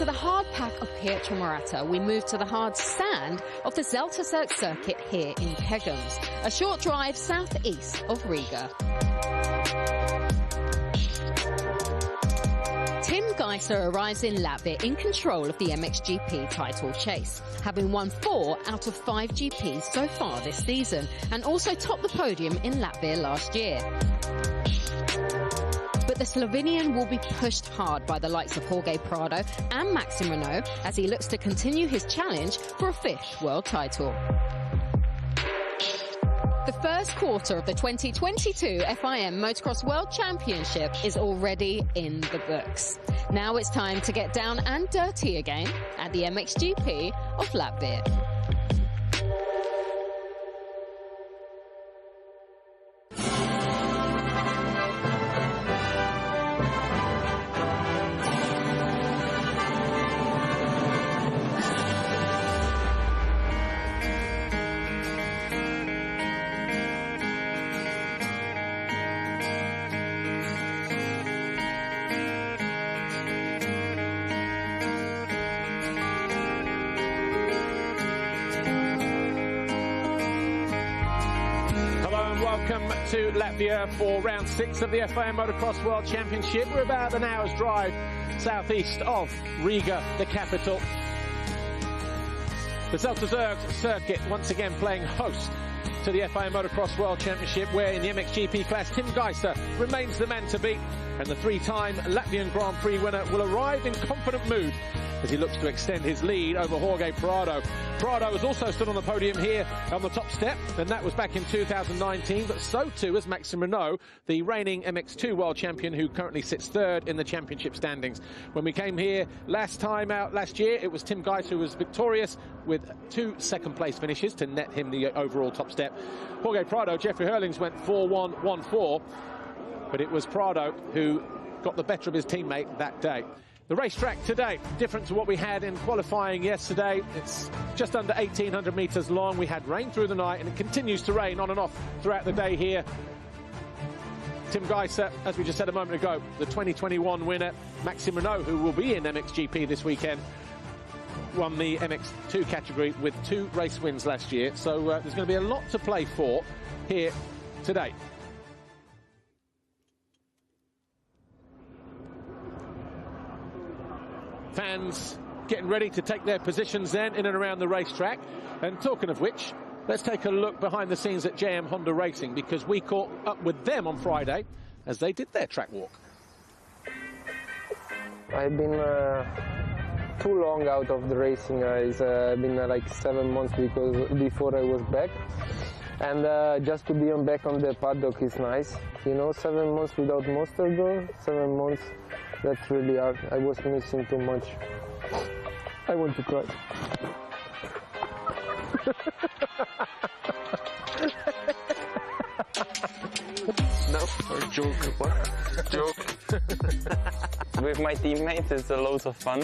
the hard pack of Pietromorata, we move to the hard sand of the Zelterzerk circuit here in Pegums, a short drive southeast of Riga. Tim Gajser arrives in Latvia in control of the MXGP title chase, having won 4 out of 5 GPs so far this season, and also topped the podium in Latvia last year. But the Slovenian will be pushed hard by the likes of Jorge Prado and Maxim Renault as he looks to continue his challenge for a 5th world title. The first quarter of the 2022 FIM Motocross World Championship is already in the books. Now it's time to get down and dirty again at the MXGP of Latvia. Welcome to Latvia for round 6 of the FIM Motocross World Championship. We're about an hour's drive southeast of Riga, the capital. The Zelterzerk circuit once again playing host to the FIM Motocross World Championship, where in the MXGP class Tim Gajser remains the man to beat, and the 3-time Latvian Grand Prix winner will arrive in confident mood as he looks to extend his lead over Jorge Prado. Prado has also stood on the podium here on the top step, and that was back in 2019, but so too has Maxim Renault, the reigning MX2 world champion, who currently sits 3rd in the championship standings. When we came here last time out last year, it was Tim Gajser who was victorious with 2 second-place finishes to net him the overall top step. Jorge Prado, Jeffrey Hurlings went 4-1, 1-4, but it was Prado who got the better of his teammate that day. The racetrack today, different to what we had in qualifying yesterday. It's just under 1,800 metres long. We had rain through the night, and it continues to rain on and off throughout the day here. Tim Gajser, as we just said a moment ago, the 2021 winner. Maxim Renault, who will be in MXGP this weekend, won the MX2 category with 2 race wins last year. So there's going to be a lot to play for here today. Fans getting ready to take their positions then in and around the racetrack. And talking of which, let's take a look behind the scenes at JM Honda Racing, because we caught up with them on Friday as they did their track walk. I've been too long out of the racing. It's been like 7 months before I was back. And just to be back on the paddock is nice. You know, 7 months without Monster though, 7 months. That's really hard. I was missing too much. I want to cry. No, or joke. What? Joke. With my teammates, it's a lot of fun.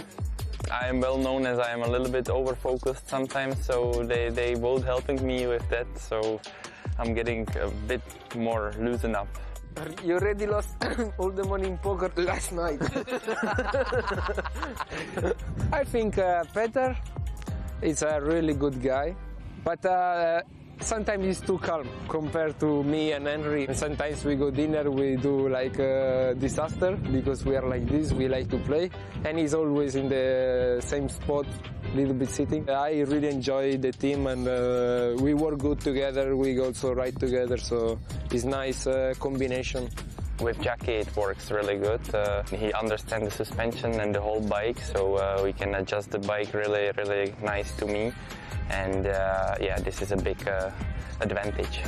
I am well known as I am a little bit over-focused sometimes, so they both helping me with that. So I'm getting a bit more loosened up. You already lost all the money in poker last night. I think Peter is a really good guy, but sometimes he's too calm compared to me and Henry. And sometimes we go dinner, we do like a disaster because we are like this, we like to play. And he's always in the same spot, little bit sitting. I really enjoy the team, and we work good together, we also ride together, so it's nice combination. With Jackie it works really good. He understands the suspension and the whole bike, so we can adjust the bike really nice to me. And yeah, this is a big advantage.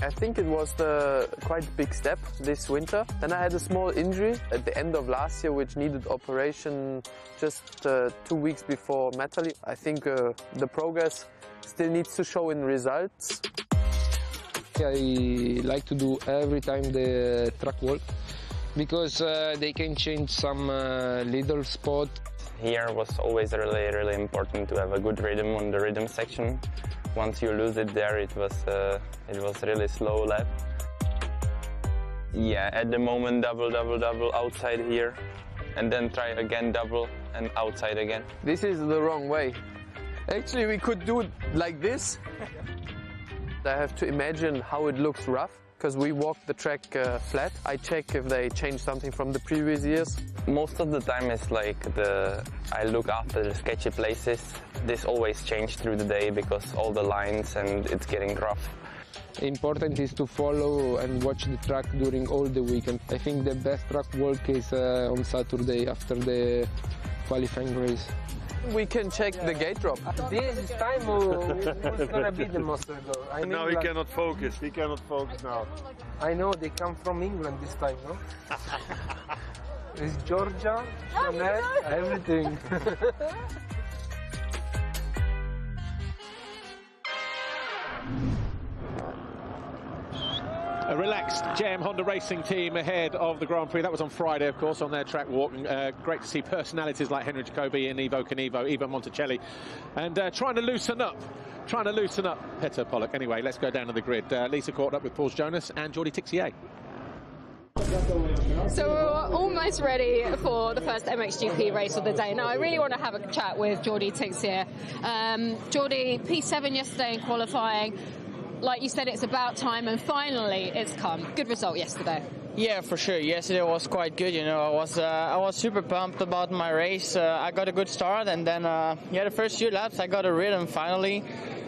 I think it was a quite big step this winter. Then I had a small injury at the end of last year, which needed operation just 2 weeks before Metally. I think the progress still needs to show in results. I like to do every time the track walk because they can change some little spot. Here was always really important to have a good rhythm on the rhythm section. Once you lose it there, it was really slow lap. Yeah, at the moment double outside here. and then try again double and outside again. This is the wrong way. Actually, we could do it like this. I have to imagine how it looks rough, because we walk the track flat. I check if they changed something from the previous years. Most of the time it's like I look after the sketchy places. This always changes through the day because all the lines and it's getting rough. Important is to follow and watch the track during all the weekend. I think the best track walk is on Saturday after the qualifying race. We can check the gate drop. This time who's gonna be the most goal? No, we cannot focus. We cannot focus now. I know they come from England this time, no? It's Georgia, Chanel, everything. A relaxed JM Honda Racing team ahead of the Grand Prix. That was on Friday, of course, on their track walk. Great to see personalities like Henry Jacobi and Ivo Monticelli. And trying to loosen up Petter Pollock. Anyway, let's go down to the grid. Lisa caught up with Paul Jonas and Jordi Tixier. So we're almost ready for the first MXGP race of the day. Now, I really want to have a chat with Jordi Tixier. Jordi, P7 yesterday in qualifying. Like you said, it's about time, and finally it's come. Good result yesterday. Yeah, for sure. Yesterday was quite good. You know, I was super pumped about my race. I got a good start, and then the first few laps I got a rhythm finally.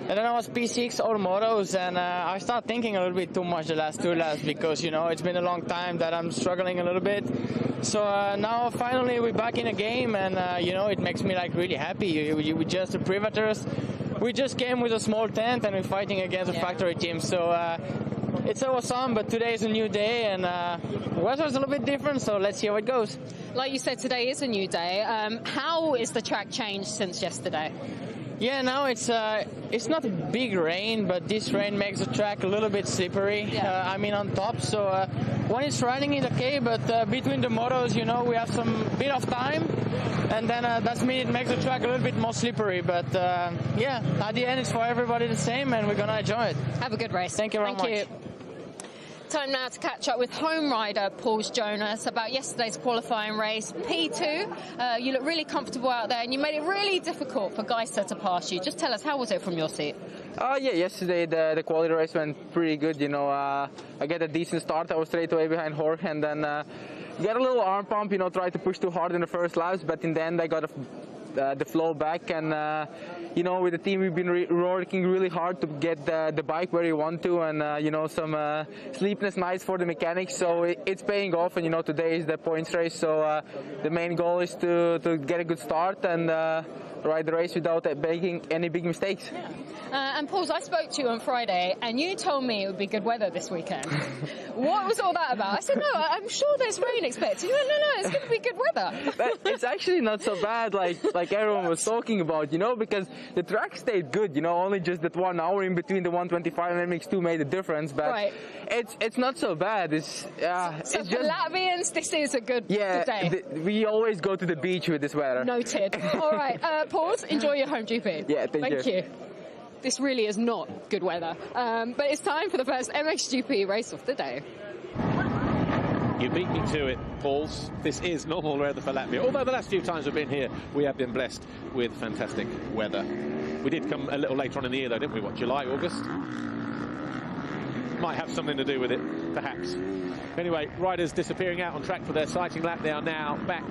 And then I was P6 all motos, and I started thinking a little bit too much the last two laps because, you know, it's been a long time that I'm struggling a little bit. So now finally we're back in the game, and you know, it makes me like really happy. We just the privators. We just came with a small tent and we're fighting against a factory team. So it's awesome, but today is a new day and weather's a little bit different, so let's see how it goes. Like you said, today is a new day. How is the track changed since yesterday? Yeah, now it's not a big rain, but this rain makes the track a little bit slippery. Yeah. I mean on top, so when it's riding it's okay, but between the motos, you know, we have some bit of time, and then that means it makes the track a little bit more slippery. But yeah, at the end it's for everybody the same, and we're gonna enjoy it. Have a good race. Thank you very much. You. Time now to catch up with home rider Paul Jonas about yesterday's qualifying race. P2, you look really comfortable out there, and you made it really difficult for Gajser to pass you. Just tell us, how was it from your seat? Yeah, yesterday the quality race went pretty good. You know, I get a decent start. I was straight away behind Jorge, and then got a little arm pump. You know, tried to push too hard in the first laps, but in the end I got the flow back, and you know, with the team we've been working really hard to get the bike where you want to, and you know, some sleepless nights for the mechanics, so it's paying off. And you know, today is the points race, so the main goal is to get a good start and ride the race without making any big mistakes. And Paul, I spoke to you on Friday, and you told me it would be good weather this weekend. What was all that about? I said, no, I'm sure there's rain expected. You went, no, it's going to be good weather. It's actually not so bad like everyone was talking about, you know, because the track stayed good, you know, only just that 1 hour in between the 125 and MX2 made a difference, but right. It's not so bad. So it's for Latvians, this is a good day. We always go to the beach with this weather. Noted. All right, Paul, enjoy your home GP. Yeah, thank you. This really is not good weather, but it's time for the first MXGP race of the day. You beat me to it, Pauls. This is normal weather for Latvia. Although the last few times we've been here, we have been blessed with fantastic weather. We did come a little later on in the year, though, didn't we? What, July, August? Might have something to do with it, perhaps. Anyway, riders disappearing out on track for their sighting lap. They are now back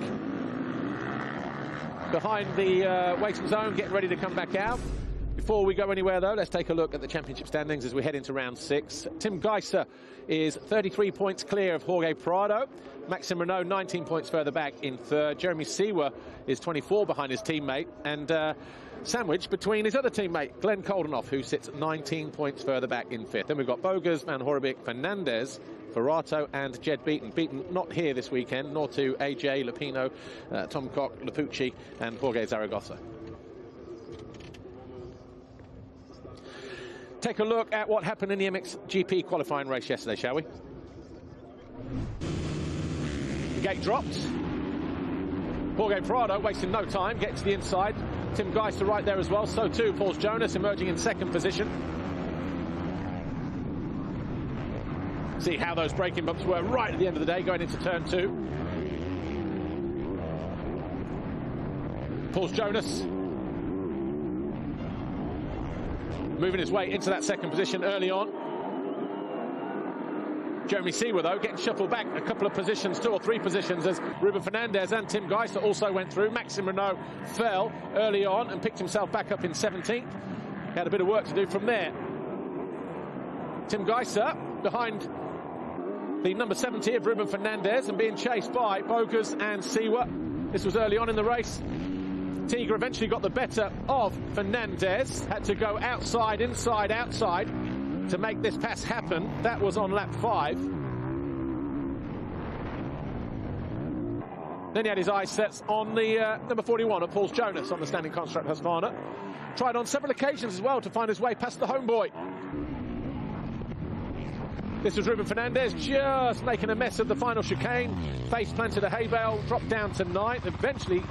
behind the waiting zone, getting ready to come back out. Before we go anywhere, though, let's take a look at the championship standings as we head into round 6. Tim Gajser is 33 points clear of Jorge Prado. Maxim Renault 19 points further back in third. Jeremy Seewer is 24 behind his teammate, and sandwiched between his other teammate, Glenn Koldenoff, who sits 19 points further back in fifth. Then we've got Bogas, Van Horebeke, Fernandez, Ferrato and Jed Beaton. Beaton not here this weekend, nor to AJ, Lupino, Tom Cock, Lapucci and Jorge Zaragoza. Take a look at what happened in the MXGP qualifying race yesterday, shall we? The gate dropped. Jorge Prado wasting no time, getting to the inside. Tim Gajser right there as well. So too Paul Jonas, emerging in second position. See how those braking bumps were right at the end of the day, going into turn 2. Paul Jonas moving his way into that second position early on. Jeremy Seawer, though, getting shuffled back a couple of positions, 2 or 3 positions, as Ruben Fernandez and Tim Gajser also went through. Maxime Renault fell early on and picked himself back up in 17th. Had a bit of work to do from there. Tim Gajser behind the number 70 of Ruben Fernandez and being chased by Bogus and Seawer. This was early on in the race. Tigra eventually got the better of Fernandez. Had to go outside, inside, outside to make this pass happen. That was on lap 5. Then he had his eyes set on the number 41 of Paul Jonas on the standing construct Husqvarna. Tried on several occasions as well to find his way past the homeboy. This was Ruben Fernandez just making a mess of the final chicane. Face planted a hay bale, dropped down to 9th, eventually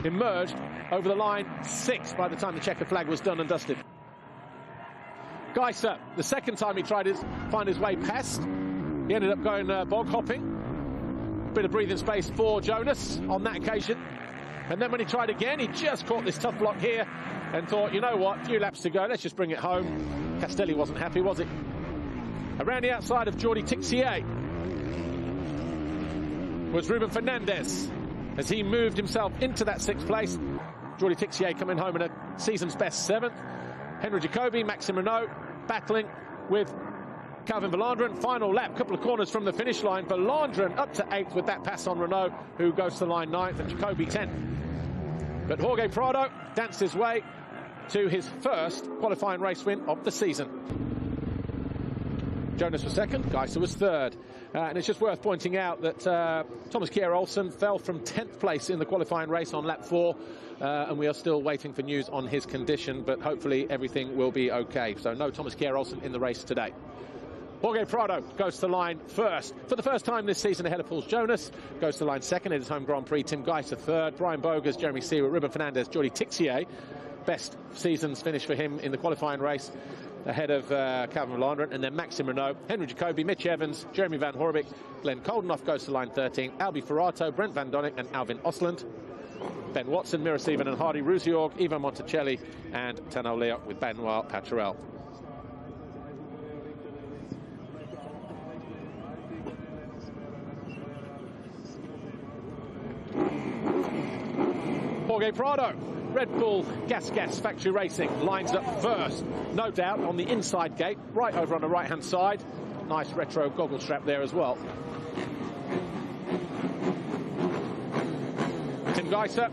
emerged over the line 6th by the time the checkered flag was done and dusted. Gajser, the second time he tried to find his way past, he ended up going bog hopping. Bit of breathing space for Jonas on that occasion. And then when he tried again, he just caught this tough block here and thought, you know what, a few laps to go, let's just bring it home. Castelli wasn't happy, was he? Around the outside of Jordi Tixier was Ruben Fernandez as he moved himself into that 6th place. Jordi Tixier coming home in a season's best 7th. Henry Jacobi, Maxime Renault battling with Calvin Valandren. Final lap, couple of corners from the finish line. Valandren up to 8th with that pass on Renault, who goes to the line 9th, and Jacobi 10th. But Jorge Prado danced his way to his first qualifying race win of the season. Jonas was 2nd, Gajser was 3rd. And it's just worth pointing out that Thomas Kjær Olsen fell from 10th place in the qualifying race on lap 4. And we are still waiting for news on his condition, but hopefully everything will be okay. So no Thomas Kjær Olsen in the race today. Jorge Prado goes to the line 1st. For the first time this season ahead of Paul Jonas. Goes to the line 2nd in his home Grand Prix. Tim Gajser 3rd. Brian Bogus, Jeremy Seawer, Ruben Fernandez, Jordi Tixier. Best season's finish for him in the qualifying race, ahead of Calvin Valandren, and then Maxime Renault, Henry Jacobi, Mitch Evans, Jeremy Van Horbeek, Glenn Koldenoff goes to line 13, Albi Ferrato, Brent Van Donnick and Alvin Osland, Ben Watson, Mira Steven and Hardy Rusiorg, Ivan Monticelli and Tano Leo with Benoit Paturel. Jorge Prado, Red Bull Gas Factory Racing lines up 1st, no doubt, on the inside gate, right over on the right-hand side. Nice retro goggle strap there as well. Tim Gajser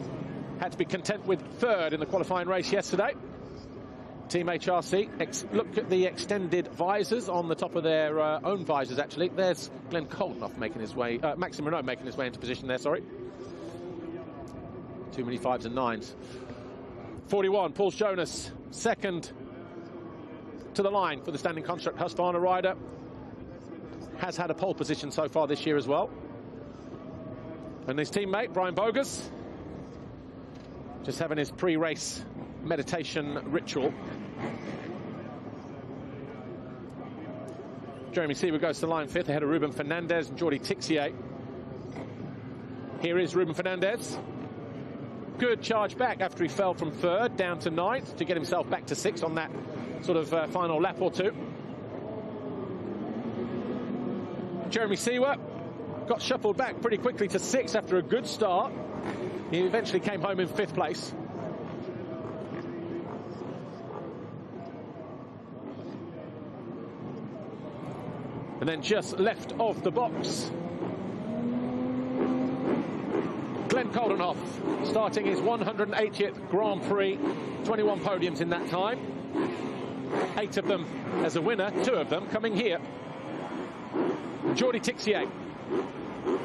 had to be content with 3rd in the qualifying race yesterday. Team HRC look at the extended visors on the top of their own visors, actually. There's Glenn Koldenoff making his way, Maxime Renault making his way into position there, sorry. Too many 5s and 9s. 41, Paul Jonas, 2nd to the line for the standing construct Husqvarna rider. Has had a pole position so far this year as well. And his teammate, Brian Bogus, just having his pre-race meditation ritual. Jeremy Seawer goes to line 5th ahead of Ruben Fernandez and Jordi Tixier. Here is Ruben Fernandez. Good charge back after he fell from 3rd down to 9th to get himself back to 6th on that sort of final lap or 2. Jeremy Seawer got shuffled back pretty quickly to 6th after a good start. He eventually came home in 5th place. And then just left of the box, Glenn Koldenoff, starting his 180th Grand Prix, 21 podiums in that time. 8 of them as a winner, 2 of them coming here. Jordi Tixier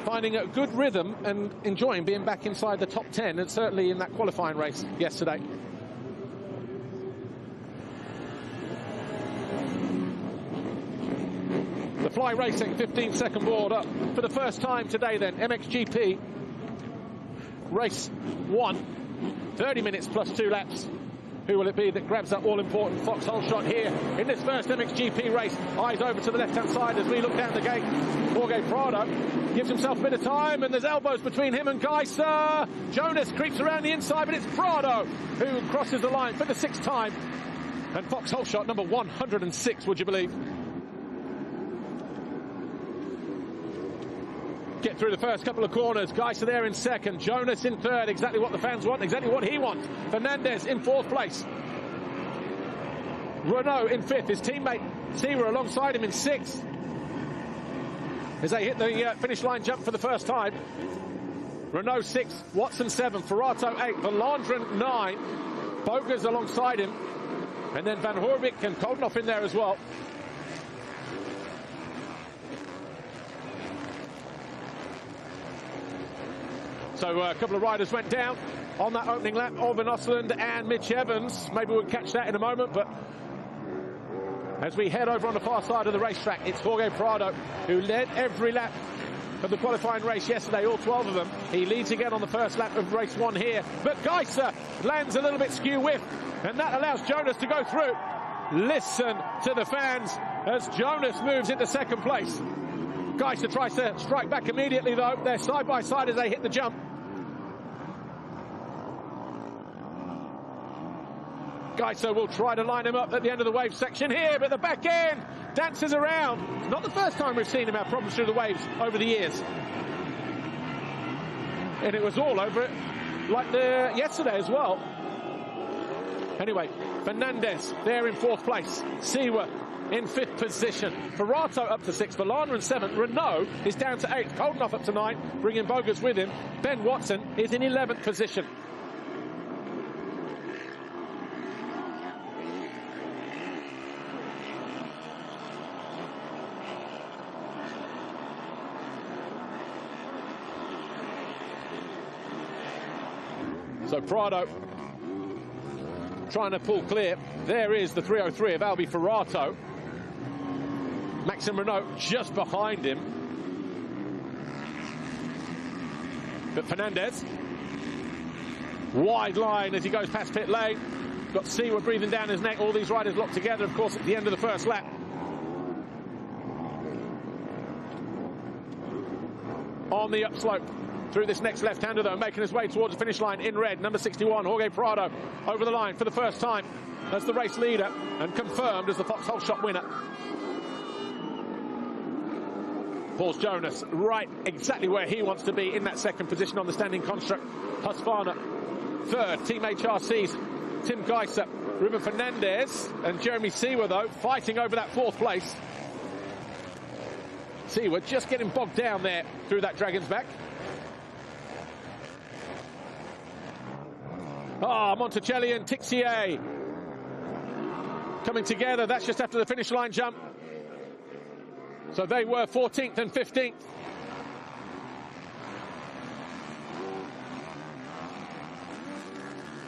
finding a good rhythm and enjoying being back inside the top 10, and certainly in that qualifying race yesterday. The Fly Racing 15-second board up for the first time today then. MXGP. Race 1, 30 minutes plus 2 laps. Who will it be that grabs that all-important foxhole shot here in this first MXGP race? Eyes over to the left-hand side as we look down the gate. Jorge Prado gives himself a bit of time, and there's elbows between him and Gajser. Jonas creeps around the inside, but it's Prado who crosses the line for the 6th time. And foxhole shot number 106, would you believe? Get through the first couple of corners. Gajser there in 2nd, Jonas in 3rd. Exactly what the fans want, exactly what he wants. Fernandez in 4th place. Renault in 5th. His teammate Seaver alongside him in 6th. As they hit the finish line jump for the first time. Renault 6th, Watson 7th, Ferrato 8th, Valandren 9. Bogas alongside him. And then Van Hoorbeek and Koldenhoff in there as well. So a couple of riders went down on that opening lap. Orban Osland and Mitch Evans. Maybe we'll catch that in a moment, but as we head over on the far side of the racetrack, it's Jorge Prado who led every lap of the qualifying race yesterday, all 12 of them. He leads again on the first lap of race 1 here, but Gajser lands a little bit skew-whiff, and that allows Jonas to go through. Listen to the fans as Jonas moves into 2nd place. Gajser tries to strike back immediately, though. They're side by side as they hit the jump. Gajser will try to line him up at the end of the wave section here, but the back end dances around. It's not the first time we've seen him have problems through the waves over the years. And it was all over it like yesterday as well. Anyway, Fernandez there in 4th place. Seaver in 5th position. Ferrato up to 6th. Valandren 7th. Renault is down to 8th. Koldenhoff up to 9th, bringing Bogas with him. Ben Watson is in 11th position. So Prado trying to pull clear. There is the 303 of Albi Ferrato. Maxime Renault just behind him. But Fernandez, wide line as he goes past pit lane. Got Seaver breathing down his neck. All these riders locked together, of course, at the end of the first lap. On the upslope through this next left-hander, though, making his way towards the finish line in red. Number 61, Jorge Prado, over the line for the first time as the race leader and confirmed as the foxhole shot winner. Paul's Jonas right exactly where he wants to be in that 2nd position on the standing construct. Husqvarna 3rd, Team HRC's Tim Gajser, Ruben Fernandez and Jeremy Seaver, though, fighting over that 4th place. Seaver just getting bogged down there through that Dragon's Back. Monticelli and Tixier coming together. That's just after the finish line jump. So they were 14th and 15th.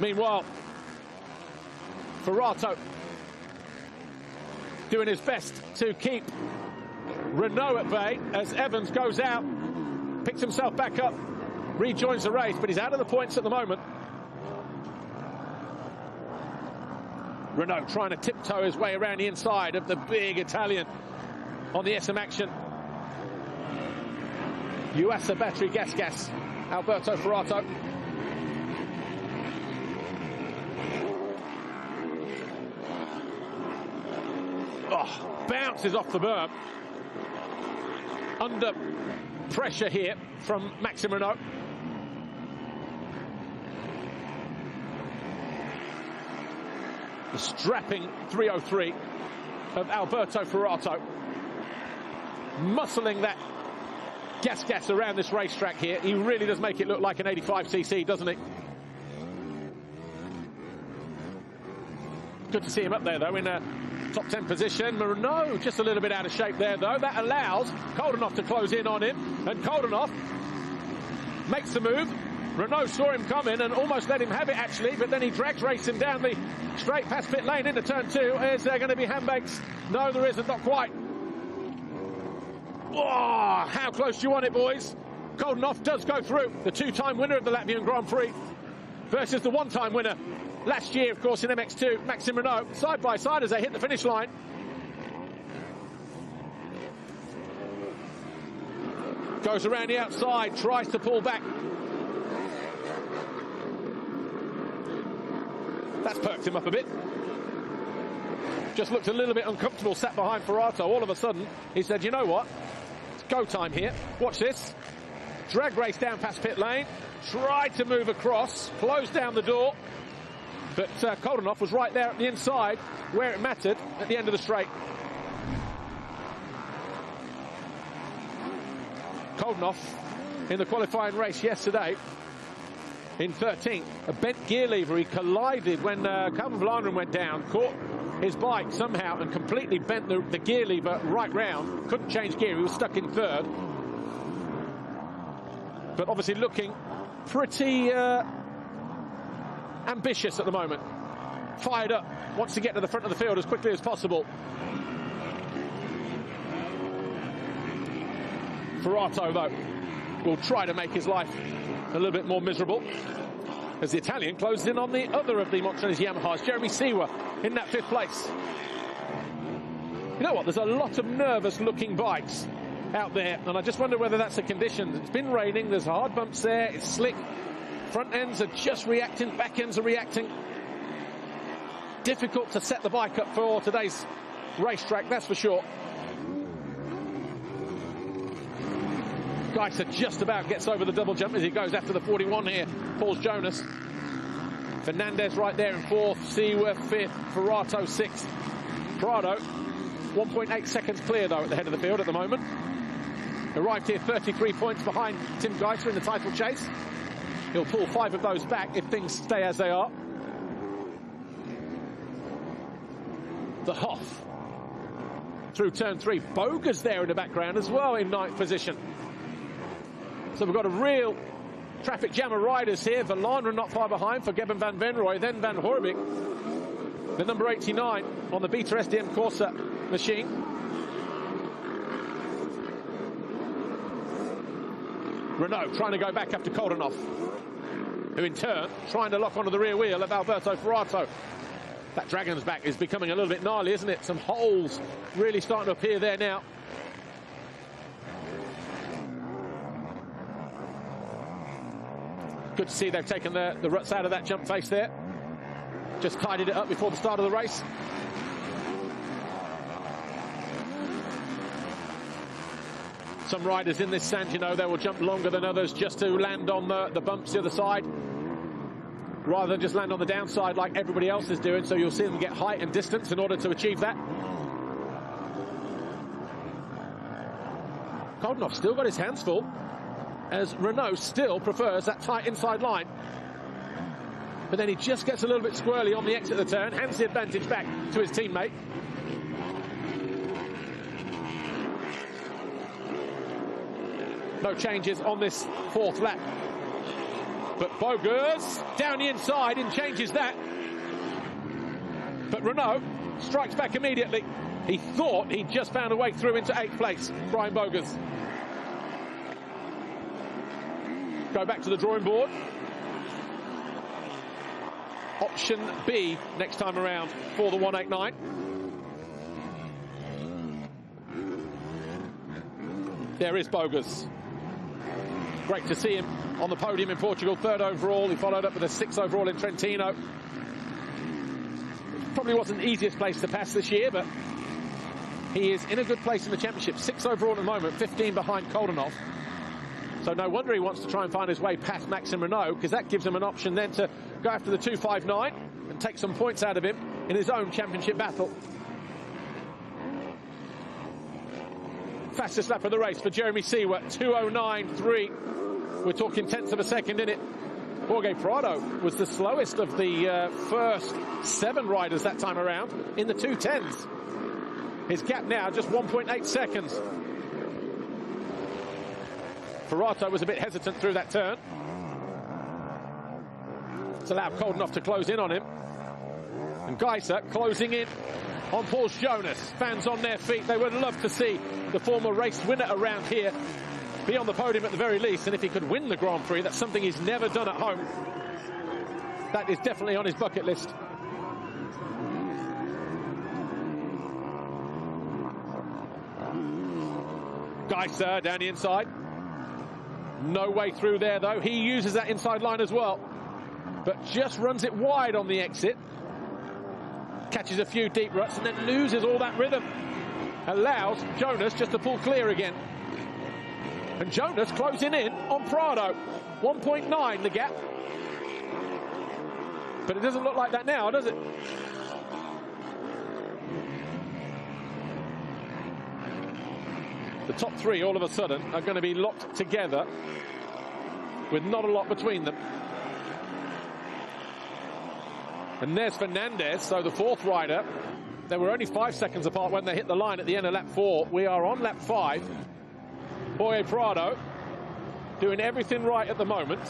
Meanwhile, Ferrato doing his best to keep Renault at bay as Evans goes out, picks himself back up, rejoins the race, but he's out of the points at the moment. Renault trying to tiptoe his way around the inside of the big Italian on the SM action. USA battery gas, Alberto Ferrato. Bounces off the berm. Under pressure here from Maxime Renault. The strapping 303 of Alberto Ferrato. Muscling that gas around this racetrack here. He really does make it look like an 85cc, doesn't he? Good to see him up there, though, in a top 10 position. Renault just a little bit out of shape there, though. That allows Koldenhoff to close in on him. And Koldenhoff makes the move. Renault saw him coming and almost let him have it, actually, but then he drags racing down the straight past pit lane into turn 2. Is there going to be handbrakes? No, there isn't, not quite. Oh, how close do you want it, boys? Koldenhoff does go through, the 2-time winner of the Latvian Grand Prix versus the 1-time winner last year, of course, in MX2. Maxime Renault, side by side as they hit the finish line. Goes around the outside, tries to pull back. That's perked him up a bit. Just looked a little bit uncomfortable, sat behind Ferrato. All of a sudden, he said, you know what? It's go time here. Watch this. Drag race down past pit lane. Tried to move across. Closed down the door. But Koldenhoff was right there at the inside, where it mattered, at the end of the straight. Koldenhoff, in the qualifying race yesterday, in 13th, a bent gear lever. He collided when Calvin Vlaanderen went down, caught his bike somehow and completely bent the gear lever right round. Couldn't change gear, he was stuck in third. But obviously looking pretty ambitious at the moment. Fired up, wants to get to the front of the field as quickly as possible. Ferrato, though, will try to make his life a little bit more miserable as the Italian closes in on the other of the Montreal's Yamahas, Jeremy Seewer, in that 5th place. You know what, there's a lot of nervous-looking bikes out there, and I just wonder whether that's a condition. It's been raining, there's hard bumps there, it's slick. Front ends are just reacting, back ends are reacting. Difficult to set the bike up for today's racetrack, that's for sure. Gajser just about gets over the double jump as he goes after the 41 here. Paul Jonas. Fernandez right there in 4th. Seewer 5th. Ferrato 6th. Prado 1.8 seconds clear, though, at the head of the field at the moment. Arrived here 33 points behind Tim Gajser in the title chase. He'll pull 5 of those back if things stay as they are. The Hoff through turn 3. Boger's there in the background as well in 9th position. So we've got a real traffic jam of riders here. Vlaanderen not far behind for Geben van Venrooy, then Van Horbik. The number 89 on the Beta SDM Corsa machine. Renault trying to go back up to Koldenhoff, who in turn trying to lock onto the rear wheel of Alberto Ferrato. That Dragon's back is becoming a little bit gnarly, isn't it? Some holes really starting to appear there now. Good to see they've taken the ruts out of that jump face there. Just tidied it up before the start of the race. Some riders in this sand, you know, they will jump longer than others just to land on the bumps the other side, rather than just land on the downside like everybody else is doing. So you'll see them get height and distance in order to achieve that. Koldenhoff still got his hands full, as Renault still prefers that tight inside line. But then he just gets a little bit squirrely on the exit of the turn, hands the advantage back to his teammate. No changes on this 4th lap. But Boger's down the inside and changes that. But Renault strikes back immediately. He thought he'd just found a way through into 8th place, Brian Boger's. Go back to the drawing board. Option B next time around for the 189. There is Boger's. Great to see him on the podium in Portugal, 3rd overall. He followed up with a 6th overall in Trentino. Probably wasn't the easiest place to pass this year, but he is in a good place in the championship. 6th overall at the moment, 15 behind Koldenhoff. So no wonder he wants to try and find his way past Maxime Renault, because that gives him an option then to go after the 259 and take some points out of him in his own championship battle. Fastest lap of the race for Jeremy Seewer, 2:09.3. We're talking tenths of a second in it. Jorge Prado was the slowest of the first 7 riders that time around in the 2:10s. His gap now just 1.8 seconds. Ferrato was a bit hesitant through that turn. It's allowed Koldenhoff to close in on him. And Gajser closing in on Paul Jonas. Fans on their feet. They would love to see the former race winner around here be on the podium at the very least. And if he could win the Grand Prix, that's something he's never done at home. that is definitely on his bucket list. Gajser down the inside. No way through there, though. He uses that inside line as well, but just runs it wide on the exit. Catches a few deep ruts and then loses all that rhythm. Allows Jonas just to pull clear again. And Jonas closing in on Prado. 1.9 the gap. But it doesn't look like that now, does it? The top three, all of a sudden, are going to be locked together with not a lot between them. And there's Fernandez, so the fourth rider. They were only 5 seconds apart when they hit the line at the end of lap 4. We are on lap 5. Jorge Prado doing everything right at the moment.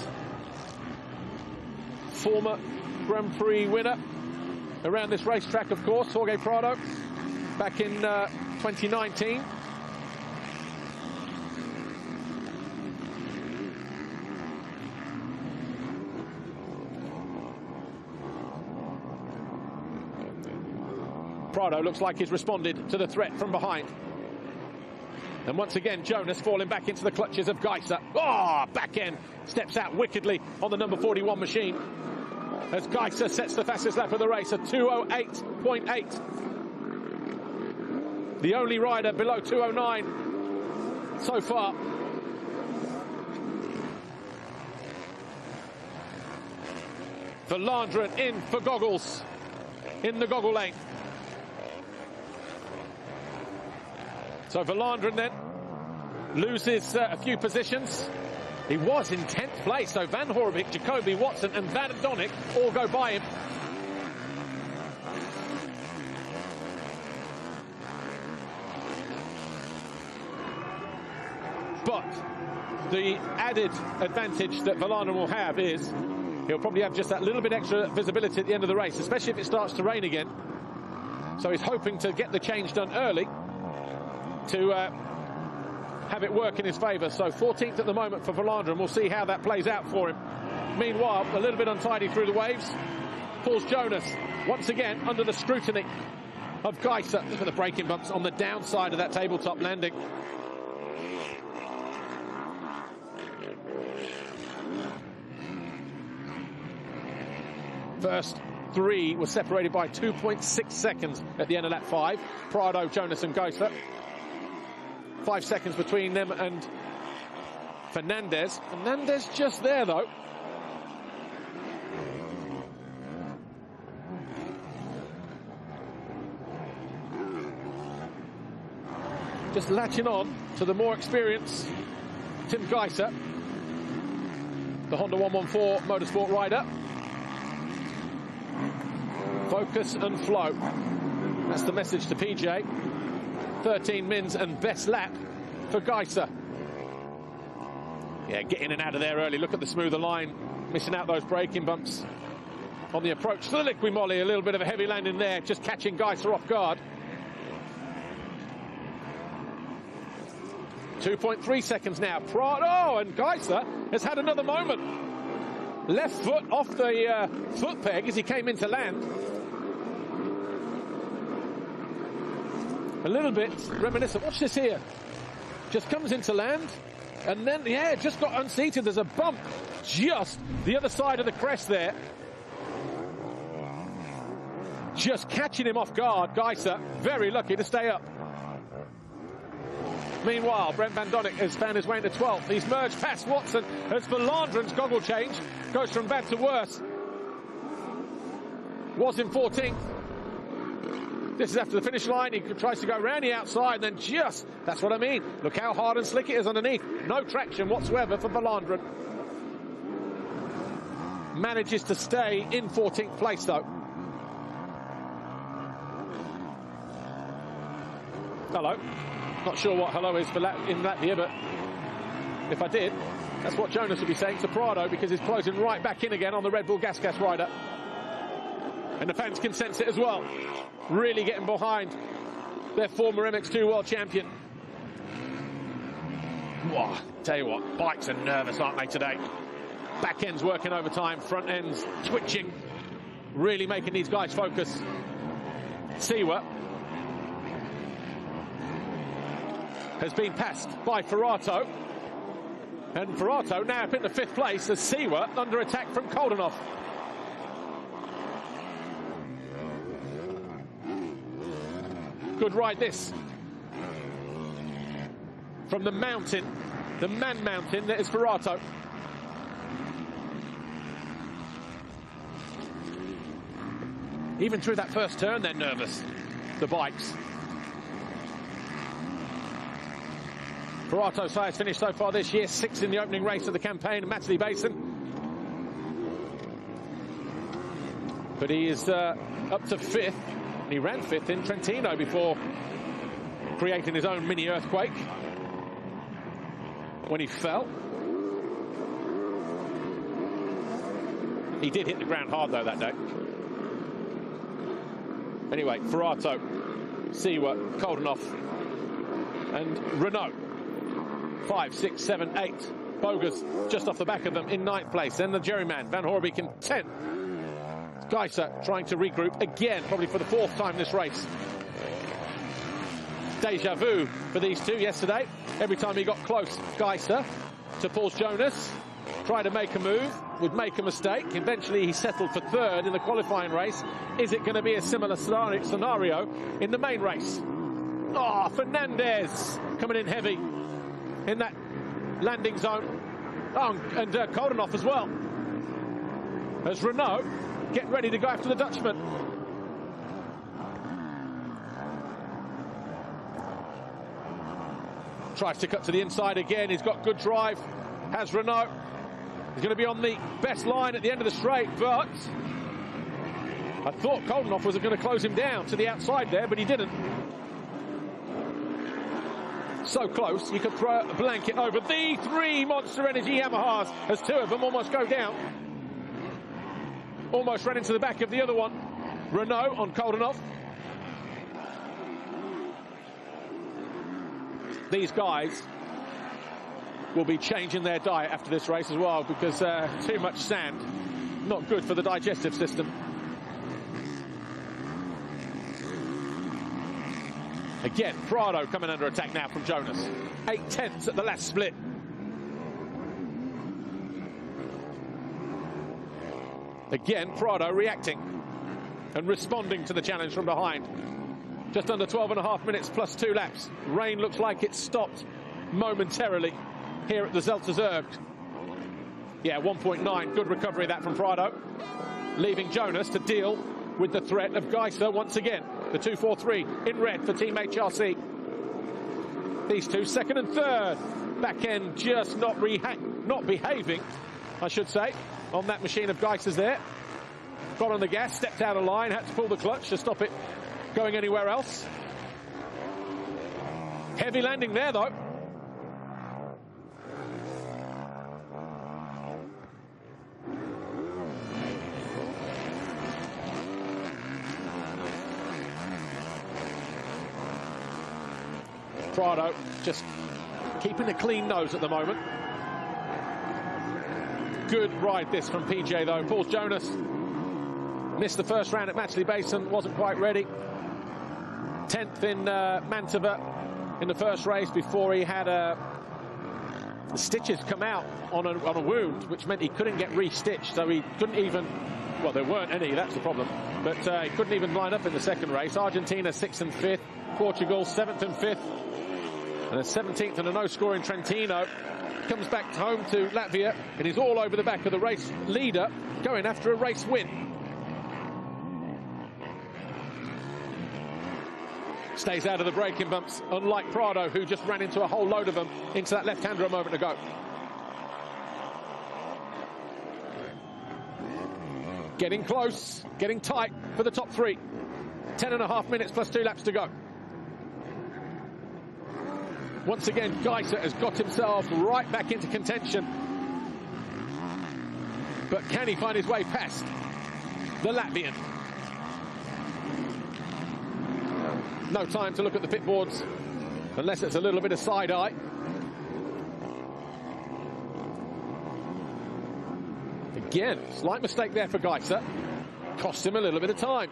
Former Grand Prix winner around this racetrack, of course, Jorge Prado, back in 2019. Prado looks like he's responded to the threat from behind. And once again, Jonas falling back into the clutches of Gajser. Oh, back end steps out wickedly on the number 41 machine. As Gajser sets the fastest lap of the race at 2:08.8. The only rider below 2:09 so far. Verlanderen in for goggles in the goggle lane. So Verlanderen then loses a few positions. He was in 10th place, so Van Horebeke, Jacoby Watson and Van Donnick all go by him. But the added advantage that Verlanderen will have is he'll probably have just that little bit extra visibility at the end of the race, especially if it starts to rain again. So he's hoping to get the change done early to have it work in his favour. So 14th at the moment for Verlanderen. We'll see how that plays out for him. Meanwhile, a little bit untidy through the waves. Pulls Jonas once again under the scrutiny of Gajser. Look at the braking bumps on the downside of that tabletop landing. First three were separated by 2.6 seconds at the end of lap 5. Prado, Jonas and Gajser. 5 seconds between them and Fernandez. Fernandez just there, though. Just latching on to the more experienced Tim Gajser, the Honda 114 Motorsport rider. Focus and flow. That's the message to PJ. 13 mins and best lap for Gajser. Yeah, get in and out of there early. Look at the smoother line. Missing out those braking bumps on the approach to the Liqui Moly. A little bit of a heavy landing there, just catching Gajser off guard. 2.3 seconds now. Prado, and Gajser has had another moment. Left foot off the foot peg as he came into land. A little bit reminiscent. Watch this here. Just comes into land, and then, yeah, just got unseated. There's a bump just the other side of the crest there. Just catching him off guard. Gajser, very lucky to stay up. Meanwhile, Brent Van Donnick has found his way into 12th. He's merged past Watson as Verlanderen's goggle change goes from bad to worse. Was in 14th. This is after the finish line. He tries to go around the outside, and then just, that's what I mean. Look how hard and slick it is underneath. No traction whatsoever for Verlanderen. Manages to stay in 14th place, though. Hello. Not sure what hello is for in Latvia, but if I did, that's what Jonas would be saying to Prado, because he's closing right back in again on the Red Bull Gas rider. And the fans can sense it as well. Really getting behind their former MX2 world champion. Wow, tell you what, bikes are nervous, aren't they, today? Back end's working overtime, front end's twitching, really making these guys focus. Siwa has been passed by Ferrato, and Ferrato now up in the 5th place as Siwa under attack from Koldenhoff. Good ride this from the mountain, the man mountain that is Ferrato. Even through that first turn, they're nervous, the bikes. Ferrato's highest finish so far this year, 6th in the opening race of the campaign, Matterley Basin. But he is up to 5th. He ran 5th in Trentino before creating his own mini earthquake when he fell. He did hit the ground hard though that day. Anyway, Ferrato, Siwa, Koldenhoff, and Renault. 5, 6, 7, 8. Bogus just off the back of them in 9th place. Then the Jerryman, Van Horebeke in 10th. Gajser trying to regroup again, probably for the 4th time this race. Deja vu for these two yesterday. Every time he got close, Gajser to Paul Jonas, tried to make a move, would make a mistake. Eventually he settled for 3rd in the qualifying race. Is it going to be a similar scenario in the main race? Oh, Fernandez coming in heavy in that landing zone. Oh, and Koldenhoff as well. As Renault get ready to go after the Dutchman. Tries to cut to the inside again. He's got good drive. Has Renault. He's going to be on the best line at the end of the straight, but I thought Koldenhoff was going to close him down to the outside there, but he didn't. So close, you could throw a blanket over the 3 Monster Energy Yamahas as 2 of them almost go down. Almost ran into the back of the other one. Renault on Koldenhoff. These guys will be changing their diet after this race as well, because too much sand, not good for the digestive system. Again, Prado coming under attack now from Jonas. 8/10 at the last split. Again, Prado reacting and responding to the challenge from behind. Just under 12.5 minutes plus 2 laps. Rain looks like it's stopped momentarily here at the Zelterzergt. Yeah, 1.9. Good recovery that from Prado. Leaving Jonas to deal with the threat of Gajser once again. The 2.43 in red for Team HRC. These two, 2nd and 3rd. Back end just not behaving, I should say, on that machine of Gajser's there. Got on the gas, stepped out of line, had to pull the clutch to stop it going anywhere else. Heavy landing there, though. Prado just keeping a clean nose at the moment. Good ride this from PJ though. Paul Jonas missed the first round at Matterley Basin, wasn't quite ready. 10th in Mantova in the first race before he had the stitches come out on a wound, which meant he couldn't get re-stitched, so he couldn't even, well, there weren't any, that's the problem, but he couldn't even line up in the second race. Argentina 6th and 5th, Portugal 7th and 5th, and a 17th and a no score in Trentino. Comes back home to Latvia and he's all over the back of the race leader, going after a race win. Stays out of the braking bumps, unlike Prado, who just ran into a whole load of them into that left-hander a moment ago. Getting close, getting tight for the top 3. 10.5 minutes plus 2 laps to go. Once again, Gajser has got himself right back into contention. But can he find his way past the Latvian? No time to look at the pit boards, unless it's a little bit of side eye. Again, slight mistake there for Gajser. Cost him a little bit of time.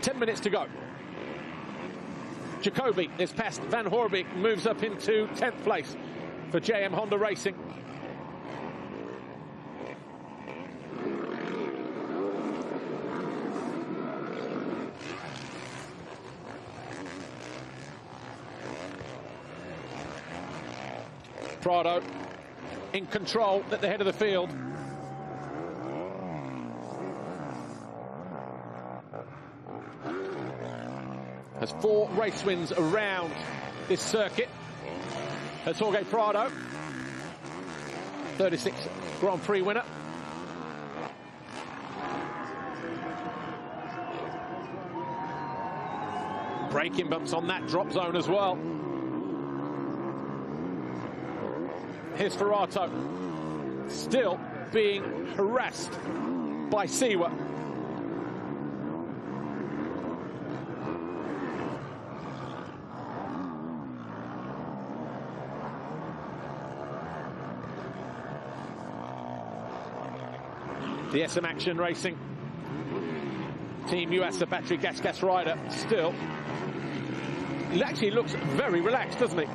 10 minutes to go. Jacoby is past Van Hoorbeek, moves up into 10th place for JM Honda Racing. Prado in control at the head of the field. Has 4 race wins around this circuit. That's Jorge Prado, 36 Grand Prix winner. Braking bumps on that drop zone as well. Here's Ferrato, still being harassed by Siwa. The SM Action Racing Team US, battery gas rider, still. He actually looks very relaxed, doesn't he?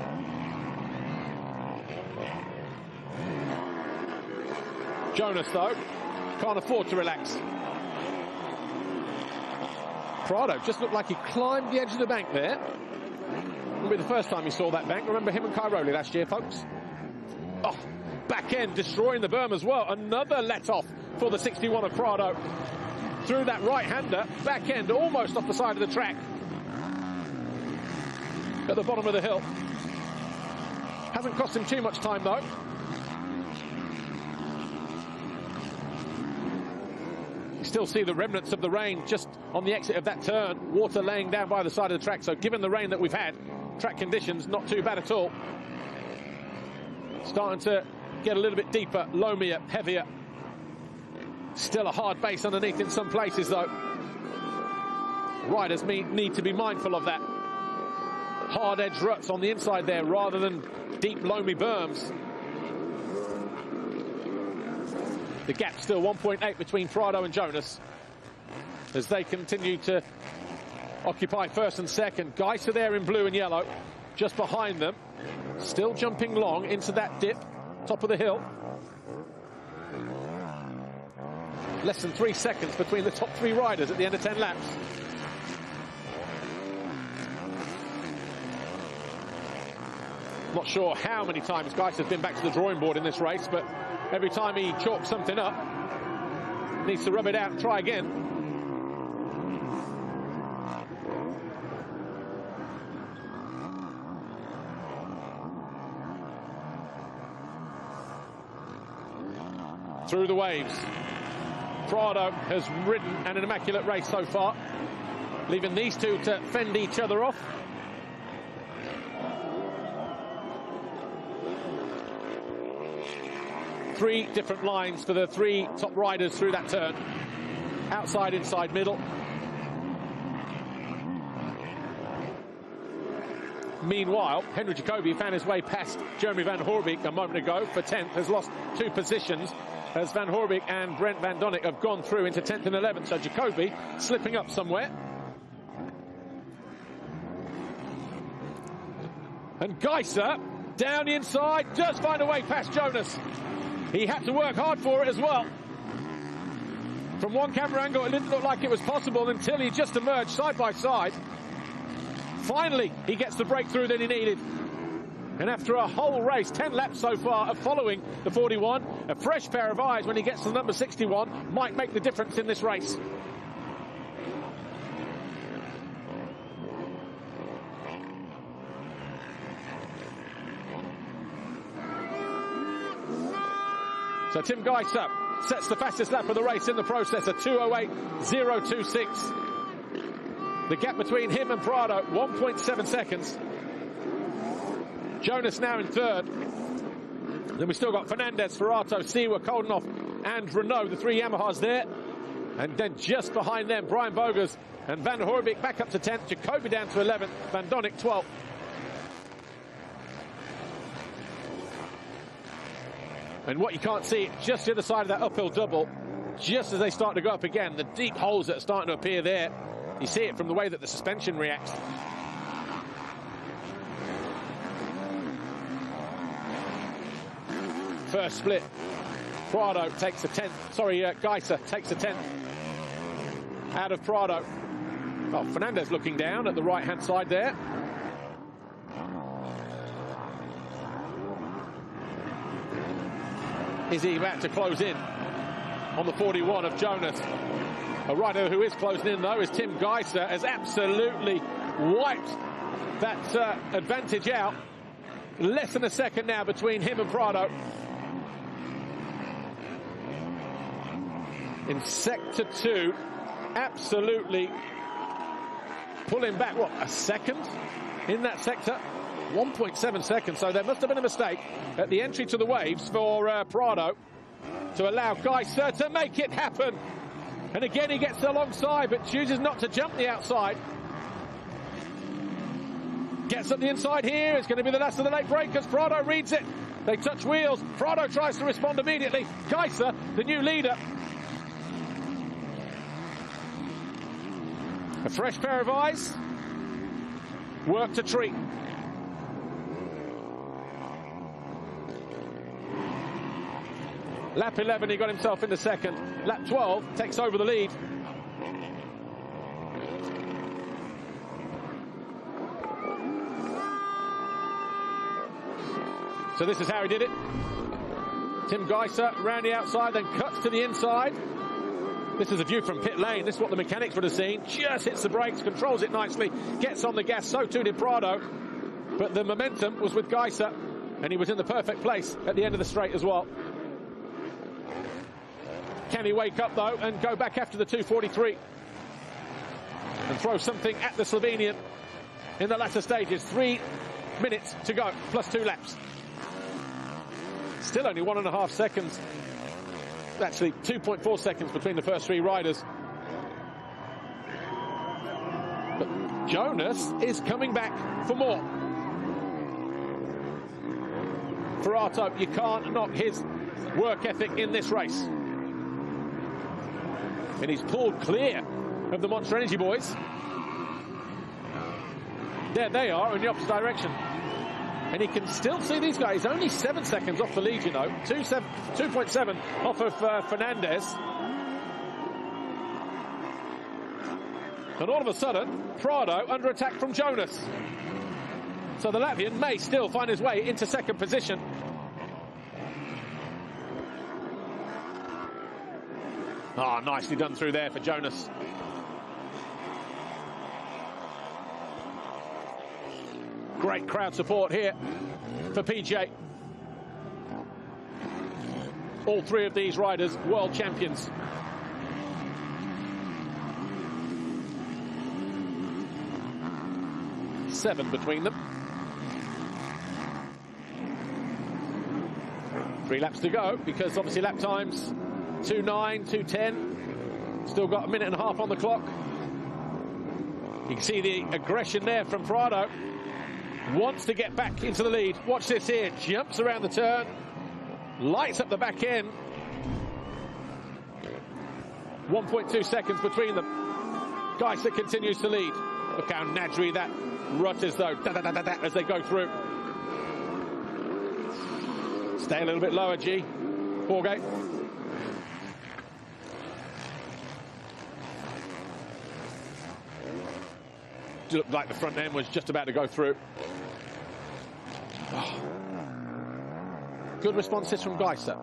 Jonas, though, can't afford to relax. Prado just looked like he climbed the edge of the bank there. It'll be the first time he saw that bank. Remember him and Cairoli last year, folks? Oh, back end, destroying the berm as well. Another let-off for the 61 of Prado. Through that right-hander, back end, almost off the side of the track. At the bottom of the hill. Hasn't cost him too much time, though. Still see the remnants of the rain just on the exit of that turn. Water laying down by the side of the track. So given the rain that we've had, track conditions not too bad at all. Starting to get a little bit deeper, loamier, heavier. Still a hard base underneath in some places, though. Riders need to be mindful of that. Hard edge ruts on the inside there rather than deep, loamy berms. The gap still 1.8 between Prado and Jonas as they continue to occupy first and second. Gajser there in blue and yellow, just behind them. Still jumping long into that dip, top of the hill. Less than 3 seconds between the top 3 riders at the end of 10 laps. Not sure how many times Gajser's been back to the drawing board in this race, but every time he chalks something up, needs to rub it out and try again. Through the waves. Prado has ridden an immaculate race so far, leaving these two to fend each other off. Three different lines for the 3 top riders through that turn. Outside, inside, middle. Meanwhile, Henry Jacoby found his way past Jeremy Van Hoorbeek a moment ago for 10th, has lost 2 positions as Van Hoorbeek and Brent Van Donnick have gone through into 10th and 11th. So Jacoby slipping up somewhere. And Gajser down the inside, does find a way past Jonas. He had to work hard for it as well. From one camera angle, it didn't look like it was possible until he just emerged side by side. Finally, he gets the breakthrough that he needed. And after a whole race, 10 laps so far of following the 41, a fresh pair of eyes when he gets to number 61 might make the difference in this race. So Tim Gajser sets the fastest lap of the race in the process, a 2:08.026. The gap between him and Prado, 1.7 seconds. Jonas now in third. Then we've still got Fernandez, Ferrato, Siwa, Koldenhoff and Renault, the 3 Yamahas there. And then just behind them, Brian Bogers and Van Hoorbeek back up to 10th, Jacoby down to 11th, Van Donnick 12th. And what you can't see, just the other side of that uphill double, just as they start to go up again, the deep holes that are starting to appear there. You see it from the way that the suspension reacts. First split, Prado takes a 10th. Sorry, Gajser takes a 10th out of Prado. Oh, Fernandez looking down at the right-hand side there. Is he about to close in on the 41 of Jonas? A rider who is closing in, though, is Tim Gajser, has absolutely wiped that advantage out. Less than a second now between him and Prado. In sector 2, absolutely pulling back, what, a second in that sector? 1.7 seconds, so there must have been a mistake at the entry to the waves for Prado to allow Gajser to make it happen. And again, he gets alongside, but chooses not to jump the outside. Gets up the inside here. It's going to be the last of the late breakers. Prado reads it. They touch wheels. Prado tries to respond immediately. Gajser, the new leader. A fresh pair of eyes. Work to treat. Lap 11, he got himself into second. Lap 12 takes over the lead. So this is how he did it. Tim Gajser round the outside, then cuts to the inside. This is a view from pit lane. This is what the mechanics would have seen. Just hits the brakes, controls it nicely, gets on the gas. So too did Prado. But the momentum was with Gajser, and he was in the perfect place at the end of the straight as well. Can he wake up, though, and go back after the 2:43 and throw something at the Slovenian in the latter stages? 3 minutes to go, plus 2 laps. Still only 1.5 seconds. Actually, 2.4 seconds between the first 3 riders. But Jonas is coming back for more. Ferrato, you can't knock his work ethic in this race. And he's pulled clear of the Monster Energy boys. There they are in the opposite direction. And he can still see these guys. Only 7 seconds off the lead, you know. 2.7 off of Fernandez. And all of a sudden, Prado under attack from Jonas. So the Latvian may still find his way into second position. Oh, nicely done through there for Jonas. Great crowd support here for PJ. All 3 of these riders, world champions. Seven between them. 3 laps to go, because obviously lap times 2:09, 2:10. Still got a minute and a half on the clock. You can see the aggression there from Prado. Wants to get back into the lead. Watch this here. Jumps around the turn. Lights up the back end. 1.2 seconds between them. Gajser continues to lead. Look how Nadri that rut is, though, as they go through. Stay a little bit lower, G. Borgate. Looked like the front end was just about to go through. Oh. Good responses from Gajser.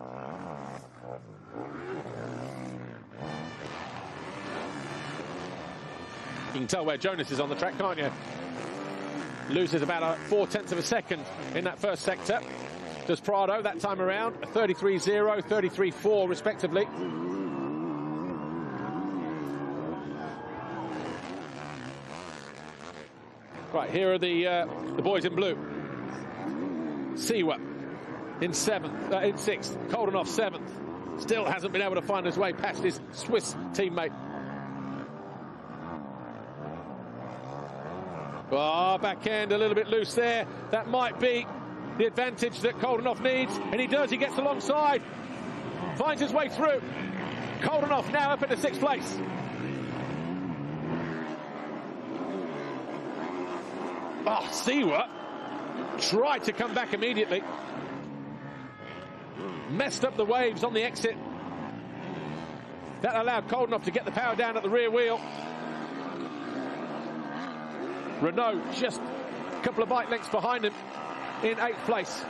You can tell where Jonas is on the track, can't you? Loses about 0.4 of a second in that first sector. Does Prado that time around, 33.0, 33.4 respectively. Right, here are the boys in blue. Siwa in 6th. Koldenhoff 7th. Still hasn't been able to find his way past his Swiss teammate. Oh, back end a little bit loose there. That might be the advantage that Koldenhoff needs, and he does. He gets alongside, finds his way through. Koldenhoff now up into 6th place. Oh, Siwa tried to come back immediately. Messed up the waves on the exit. That allowed Koldenhoff to get the power down at the rear wheel. Renault just a couple of bike lengths behind him in 8th place.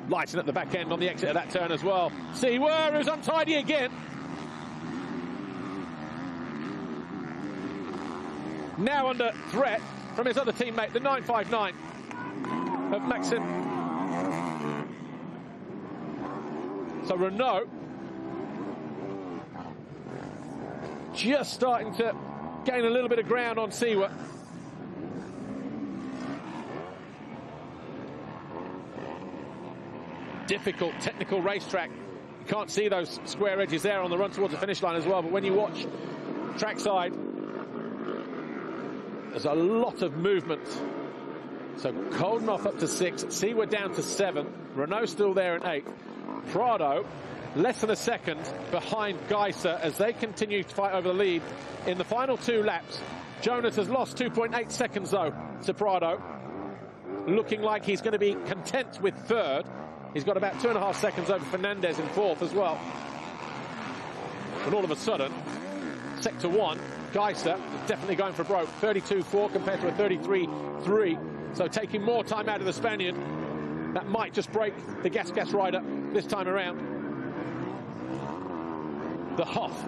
Lighten at the back end on the exit of that turn as well. Siwa, who's untidy again. Now under threat from his other teammate, the 959 of Maxim. So Renault just starting to gain a little bit of ground on Siwa. Difficult technical racetrack. You can't see those square edges there on the run towards the finish line as well, but when you watch trackside, there's a lot of movement. So Koldenhoff up to 6, Siwa down to 7, Renault still there in 8th. Prado less than a second behind Gajser as they continue to fight over the lead in the final 2 laps. Jonas has lost 2.8 seconds though to Prado, looking like he's going to be content with 3rd. He's got about 2.5 seconds over Fernandez in 4th as well. And all of a sudden, Sector 1, Gajser definitely going for broke. 32.4 compared to a 33.3. So taking more time out of the Spaniard. That might just break the gas rider this time around. The Hoff.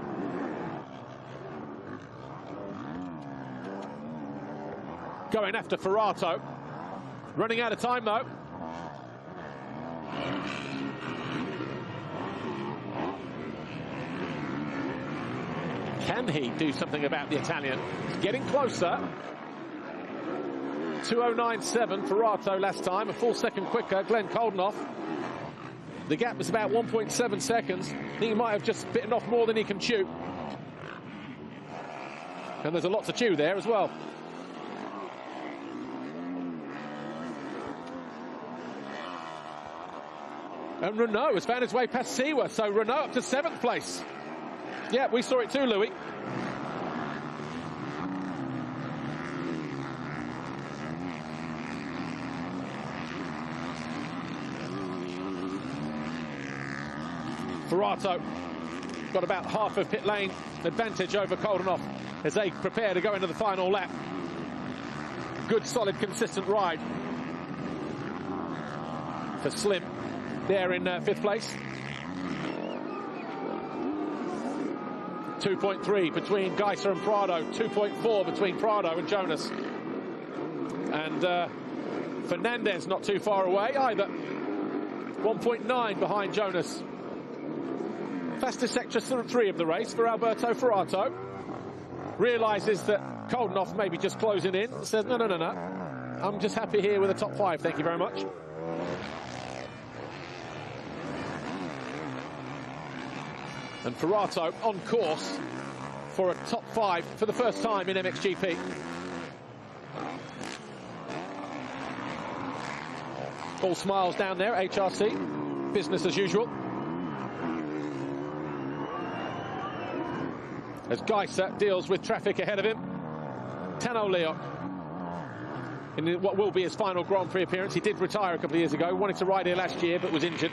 Going after Ferrato. Running out of time though. Can he do something about the Italian? He's getting closer. 2:09.7 Ferrato last time, a full second quicker. Glenn Koldenhoff. The gap was about 1.7 seconds. I think he might have just bitten off more than he can chew. And there's a lot to chew there as well. And Renault has found his way past Siwa, so Renault up to 7th place. Yeah, we saw it too, Louis. Ferrato got about half of pit lane advantage over Koldenhoff as they prepare to go into the final lap. Good, solid, consistent ride for Slim there in 5th place. 2.3 between Gajser and Prado, 2.4 between Prado and Jonas. And Fernandez not too far away either. 1.9 behind Jonas. Fastest sector 3 of the race for Alberto Ferrato. Realises that Koldenhoff may be just closing in. Says, no. I'm just happy here with a top 5, thank you very much. And Ferrato on course for a top 5 for the first time in MXGP. All smiles down there, HRC. Business as usual. As Gajser deals with traffic ahead of him. Tano Leon, in what will be his final Grand Prix appearance. He did retire a couple of years ago. Wanted to ride here last year, but was injured.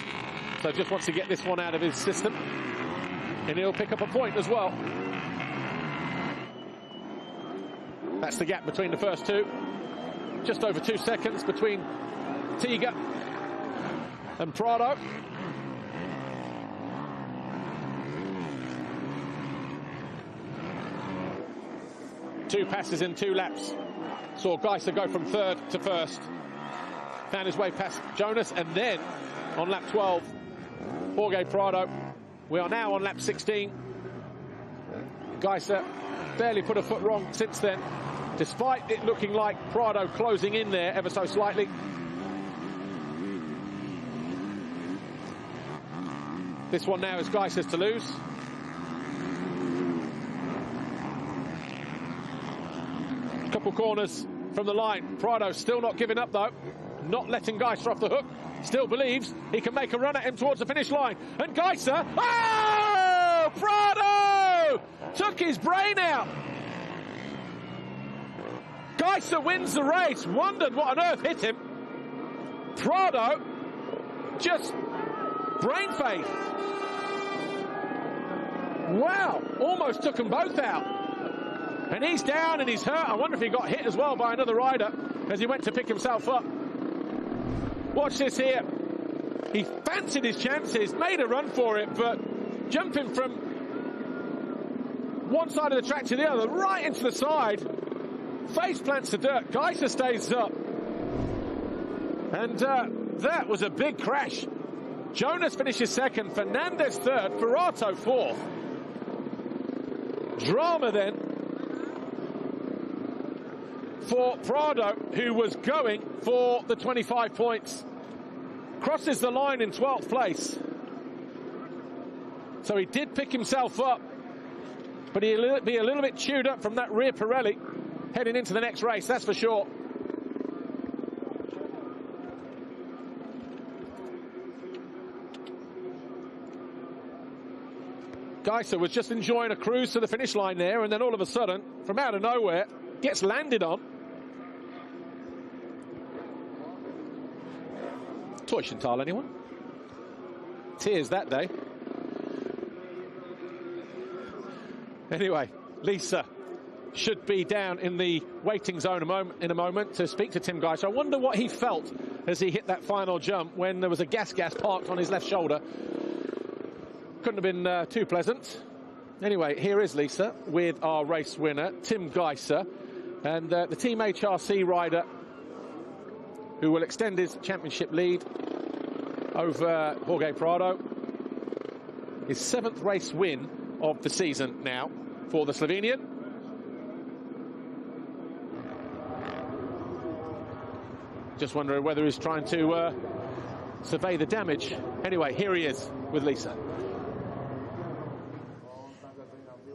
So just wants to get this one out of his system. And he'll pick up a point as well. That's the gap between the first 2. Just over 2 seconds between Tiga and Prado. Two passes in 2 laps. Saw Gajser go from 3rd to 1st. Found his way past Jonas, and then on lap 12, Jorge Prado. We are now on lap 16. Gajser barely put a foot wrong since then, despite it looking like Prado closing in there ever so slightly. This one now is Gajser's to lose. couple corners from the line. Prado still not giving up, though. Not letting Gajser off the hook. Still believes he can make a run at him towards the finish line. And Gajser, oh! Prado took his brain out. Gajser wins the race. Wondered what on earth hit him. Prado just brain fade. Wow, almost took them both out. And he's down and he's hurt. I wonder if he got hit as well by another rider as he went to pick himself up. Watch this here. He fancied his chances, made a run for it, but jumping from one side of the track to the other, right into the side, face plants to dirt. Gajser stays up. And that was a big crash. Jonas finishes second, Fernandez third, Ferrato fourth. Drama then for Prado, who was going for the 25 points. Crosses the line in 12th place. So he did pick himself up, but he'll be a little bit chewed up from that rear Pirelli heading into the next race, that's for sure. Gajser was just enjoying a cruise to the finish line there, and then all of a sudden, from out of nowhere, gets landed on. Teufenthal, anyone? Tears that day. Anyway, Lisa should be down in the waiting zone in a moment to speak to Tim Gajser. I wonder what he felt as he hit that final jump when there was a gas parked on his left shoulder. Couldn't have been too pleasant. Anyway, here is Lisa with our race winner, Tim Gajser, and the Team HRC rider who will extend his championship lead over Jorge Prado. His 7th race win of the season now for the Slovenian. Just wondering whether he's trying to survey the damage. Anyway, here he is with Lisa.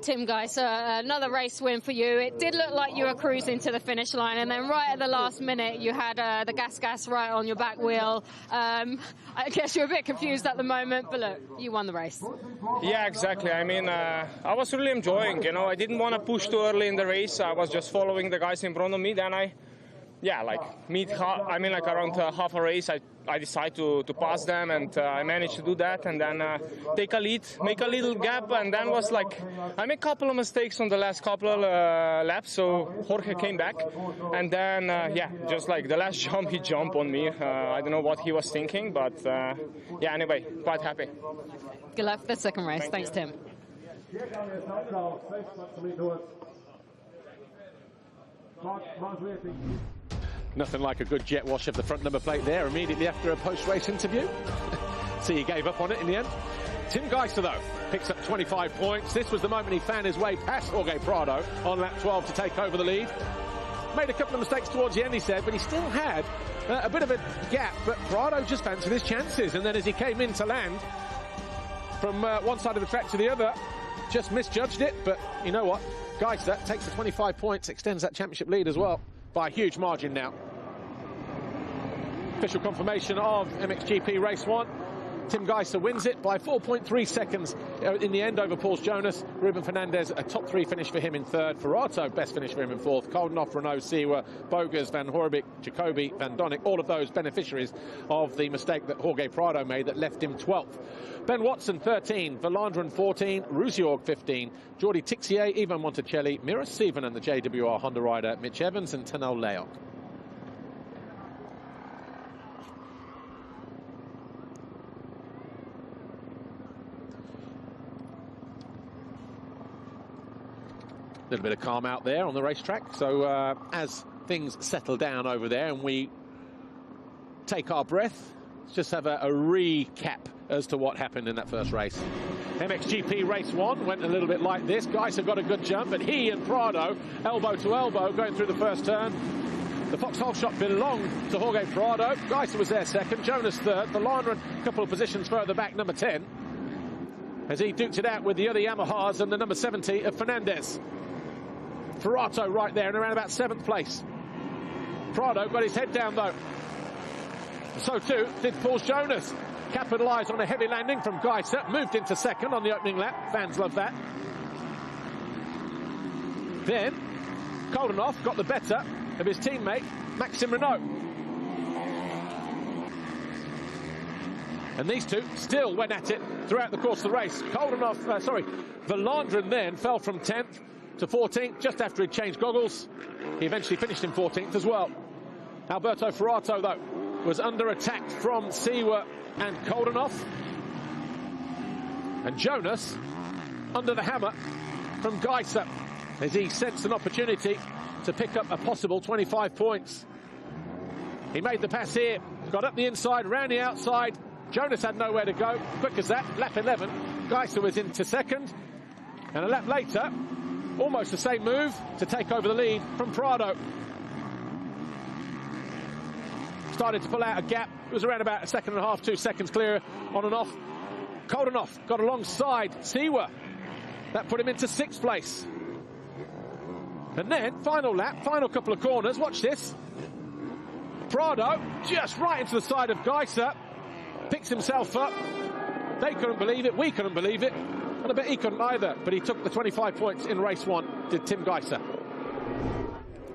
Tim Gajser, another race win for you. It did look like you were cruising to the finish line, and then right at the last minute you had the gas right on your back wheel. I guess you're a bit confused at the moment, but look, you won the race. Yeah, exactly. I mean, I was really enjoying, you know, I didn't want to push too early in the race. I was just following the guys in front of me. Then around half a race, I decided to pass them, and I managed to do that, and then take a lead, make a little gap, and then was like, I made a couple of mistakes on the last couple of laps, so Jorge came back, and then, just like the last jump, he jumped on me. I don't know what he was thinking, but anyway, quite happy. Good luck for the second race. Thanks, Tim. Nothing like a good jet wash of the front number plate there immediately after a post-race interview. So he gave up on it in the end. Tim Gajser, though, picks up 25 points. This was the moment he found his way past Jorge Prado on lap 12 to take over the lead. Made a couple of mistakes towards the end, he said, but he still had a bit of a gap. But Prado just fancied his chances. And then as he came in to land from one side of the track to the other, just misjudged it. But you know what? Gajser takes the 25 points, extends that championship lead as well by a huge margin now. Official confirmation of MXGP Race 1. Tim Gajser wins it by 4.3 seconds in the end over Paul Jonas. Ruben Fernandez, a top 3 finish for him in 3rd. Ferrato, best finish for him in 4th. Koldenhoff, Renault, Siwa, Bogas, Van Horebeke, Jacobi, Van Donnick, all of those beneficiaries of the mistake that Jorge Prado made that left him 12th. Ben Watson, 13. Valandren, 14. Ruziorg, 15. Jordi Tixier, Ivan Monticelli, Mira Seven and the JWR Honda rider Mitch Evans and Tanel Leok. A little bit of calm out there on the racetrack. So as things settle down over there and we take our breath, let's just have a recap as to what happened in that first race. MXGP Race 1 went a little bit like this. Gajser got a good jump, but he and Prado elbow to elbow going through the first turn. The Foxhole shot belonged to Jorge Prado. Gajser was there second, Jonas third. Valandren a couple of positions further back, number 10, as he duked it out with the other Yamahas and the number 70 of Fernandez. Ferrato right there in around about 7th place. Prado got his head down though. So too did Paul Jonas. Capitalised on a heavy landing from Gajser, moved into 2nd on the opening lap. Fans love that. Then Koldenhoff got the better of his teammate Maxime Renault. And these two still went at it throughout the course of the race. Valandrin then fell from 10th to 14th just after he'd changed goggles. He eventually finished in 14th as well. Alberto Ferrato, though, was under attack from Siwa and Koldenhoff. And Jonas under the hammer from Gajser as he sensed an opportunity to pick up a possible 25 points. He made the pass here, got up the inside, round the outside. Jonas had nowhere to go. Quick as that, lap 11. Gajser was into 2nd. And a lap later, almost the same move to take over the lead from Prado. Started to pull out a gap. It was around about 1.5 seconds, 2 seconds clear on and off. Koldenhoff got alongside Siwa. That put him into 6th place. And then, final lap, final couple of corners. Watch this. Prado just right into the side of Gajser. Picks himself up. They couldn't believe it. We couldn't believe it. And I bet he couldn't either. But he took the 25 points in race 1, did Tim Gajser.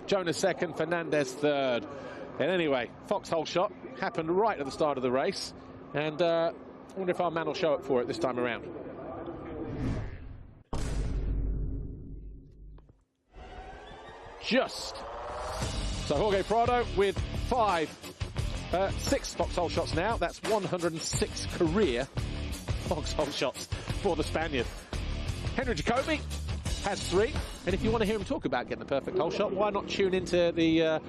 Jonas 2nd, Fernandez 3rd. And anyway, foxhole shot happened right at the start of the race. And I wonder if our man will show up for it this time around. Just. So Jorge Prado with 6 foxhole shots now. That's 106 career foxhole shots for the Spaniard. Henry Jacobi has 3. And if you want to hear him talk about getting the perfect hole shot, why not tune into the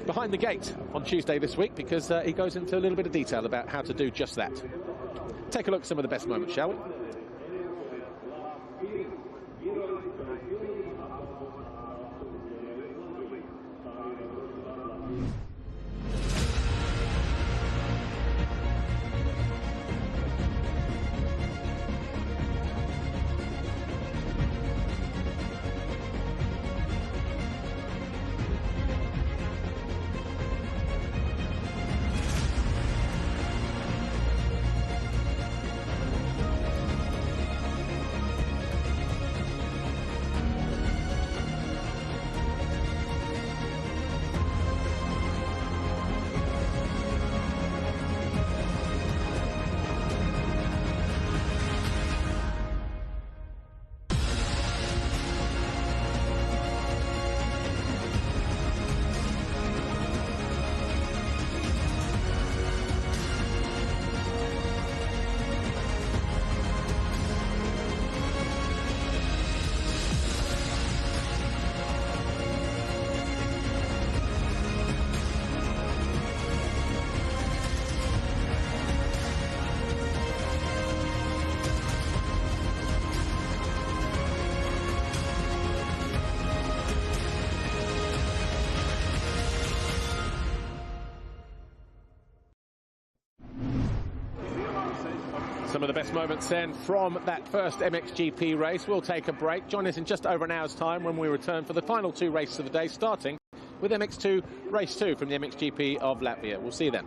Behind the Gate on Tuesday this week, because he goes into a little bit of detail about how to do just that. Take a look at some of the best moments, shall we? Some of the best moments then from that first MXGP race. We'll take a break. Join us in just over an hour's time when we return for the final 2 races of the day, starting with MX2 Race 2 from the MXGP of Latvia. We'll see you then.